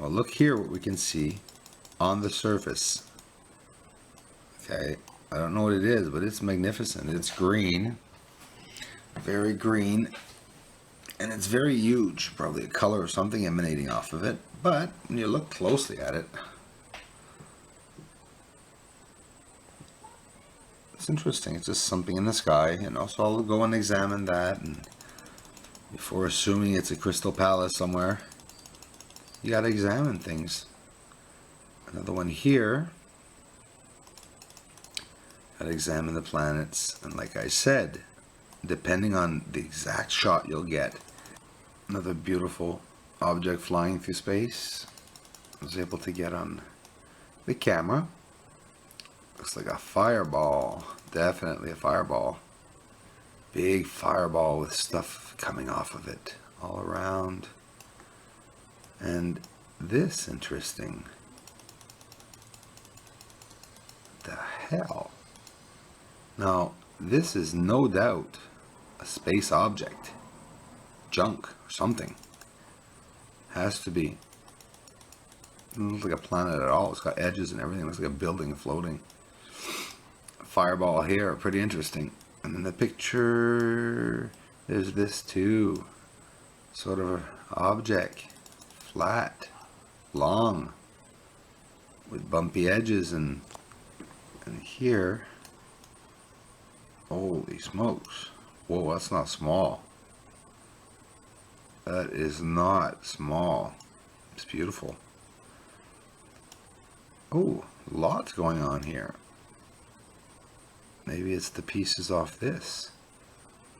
Well, look here what we can see on the surface. Okay, I don't know what it is, but it's magnificent. It's green, very green, and it's very huge. Probably a color or something emanating off of it. But when you look closely at it, it's interesting. It's just something in the sky, and also I'll go and examine that. And before assuming it's a crystal palace somewhere, you got to examine things. Another one here. Got to examine the planets, and like I said, depending on the exact shot you'll get. Another beautiful object flying through space. I was able to get on the camera. Looks like a fireball. Definitely a fireball. Big fireball with stuff coming off of it all around. And this, interesting. The hell? Now, this is no doubt a space object. Junk or something. Has to be. Doesn't look like a planet at all. It's got edges and everything. It looks like a building floating. Fireball here, pretty interesting. And in the picture, there's this too. Sort of an object. Flat. Long. With bumpy edges and here. Holy smokes. Whoa, that's not small. That is not small. It's beautiful. Oh, lots going on here. Maybe it's the pieces off this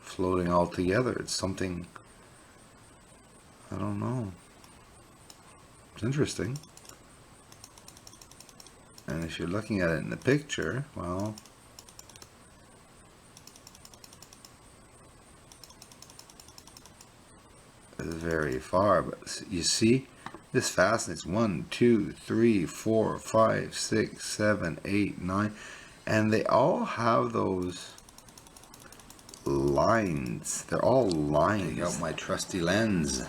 floating all together. It's something, I don't know. It's interesting. And if you're looking at it in the picture, well, it's very far, but you see, this fascinates. 1, 2, 3, 4, 5, 6, 7, 8, 9, and they all have those lines. They're all lines. Take out my trusty lens.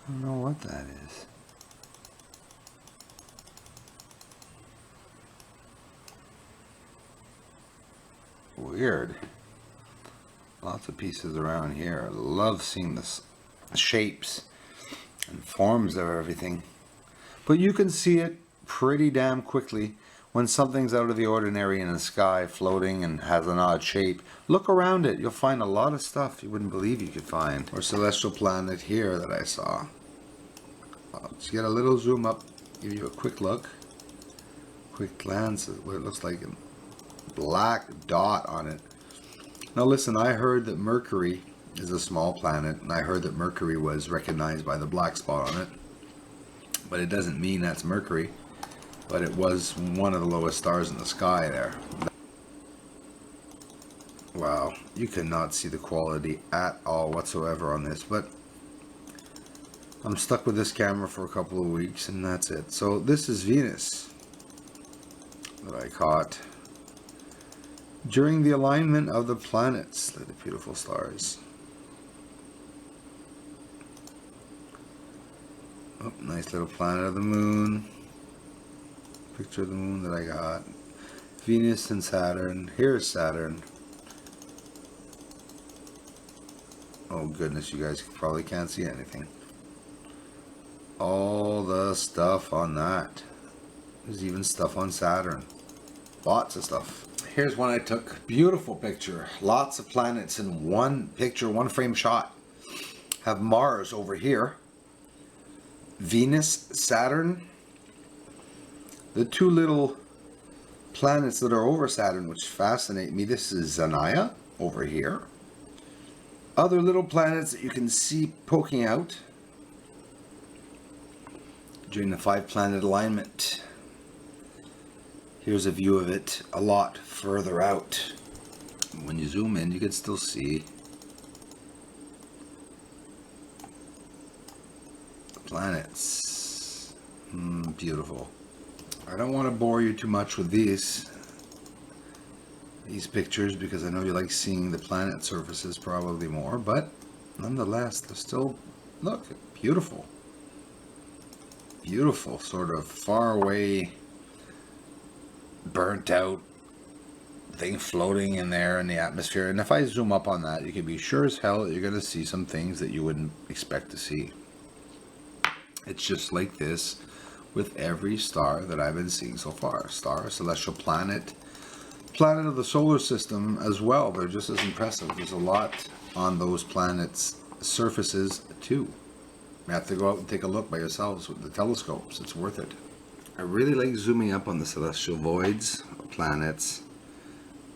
I don't know what that is. Weird. Lots of pieces around here. I love seeing the shapes and forms of everything. But you can see it pretty damn quickly when something's out of the ordinary in the sky, floating and has an odd shape. Look around it. You'll find a lot of stuff you wouldn't believe you could find. Or celestial planet here that I saw. Let's get a little zoom up. Give you a quick look. Quick glance at what it looks like. Black dot on it. Now listen, I heard that Mercury is a small planet, and I heard that Mercury was recognized by the black spot on it, but it doesn't mean that's Mercury, but it was one of the lowest stars in the sky there. Wow, you cannot see the quality at all whatsoever on this, but I'm stuck with this camera for a couple of weeks and that's it. So this is Venus that I caught during the alignment of the planets. Look at the beautiful stars. Oh, nice little planet of the moon. Picture of the moon that I got. Venus and Saturn. Here's Saturn. Oh goodness, you guys probably can't see anything. All the stuff on that. There's even stuff on Saturn. Lots of stuff. Here's one I took. Beautiful picture. Lots of planets in one picture, one frame shot. Have Mars over here. Venus, Saturn. The two little planets that are over Saturn, which fascinate me. This is Zanaya over here. Other little planets that you can see poking out during the 5-planet alignment. Here's a view of it a lot further out. When you zoom in, you can still see the planets. Beautiful. I don't want to bore you too much with these. these pictures because I know you like seeing the planet surfaces probably more, but nonetheless, they're still, look, beautiful. Beautiful, sort of far away, burnt out thing floating in there in the atmosphere. And if I zoom up on that, you can be sure as hell that you're going to see some things that you wouldn't expect to see. It's just like this with every star that I've been seeing so far. Star, celestial planet, planet of the solar system as well. They're just as impressive. There's a lot on those planets' surfaces too. You have to go out and take a look by yourselves with the telescopes. It's worth it. I really like zooming up on the celestial voids, planets,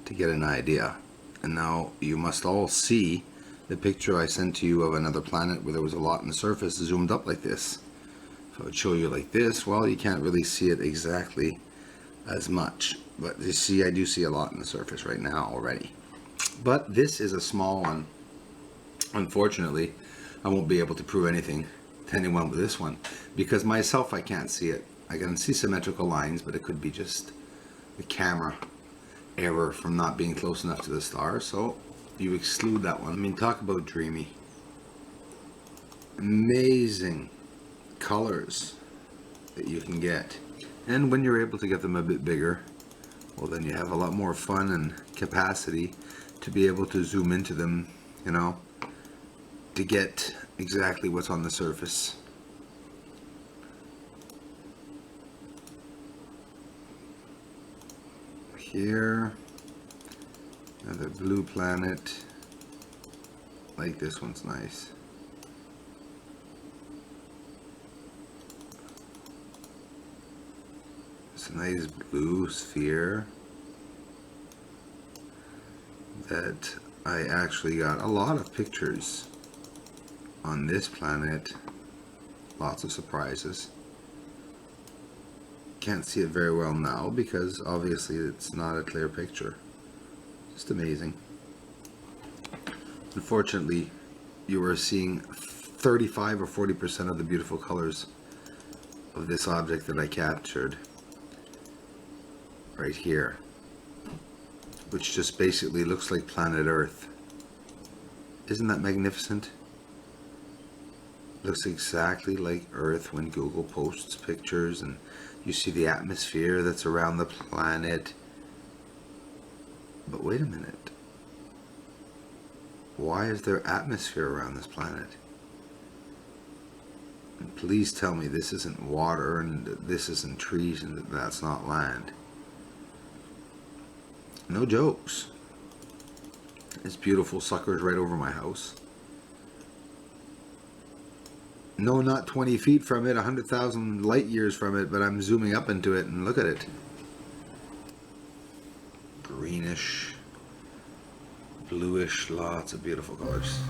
to get an idea. And now you must all see the picture I sent to you of another planet where there was a lot on the surface zoomed up like this. If I would show you like this, well, you can't really see it exactly as much. But you see, I do see a lot on the surface right now already. But this is a small one. Unfortunately, I won't be able to prove anything to anyone with this one because myself, I can't see it. I can see symmetrical lines, but it could be just the camera error from not being close enough to the star. So you exclude that one. I mean, talk about dreamy. Amazing colors that you can get. And when you're able to get them a bit bigger, well, then you have a lot more fun and capacity to be able to zoom into them, you know, to get exactly what's on the surface. Here, another blue planet. Like this one's nice. It's a nice blue sphere that I actually got a lot of pictures on this planet. Lots of surprises. Can't see it very well now because obviously it's not a clear picture. Just amazing. Unfortunately, you are seeing 35 or 40% of the beautiful colors of this object that I captured right here, which just basically looks like planet Earth. Isn't that magnificent? Looks exactly like Earth when Google posts pictures, and you see the atmosphere that's around the planet. But wait a minute. Why is there atmosphere around this planet? And please tell me this isn't water and this isn't trees and that's not land. No jokes. This beautiful sucker's right over my house. No, not 20 feet from it, 100,000 light years from it, but I'm zooming up into it and look at it. Greenish, bluish, lots of beautiful colors.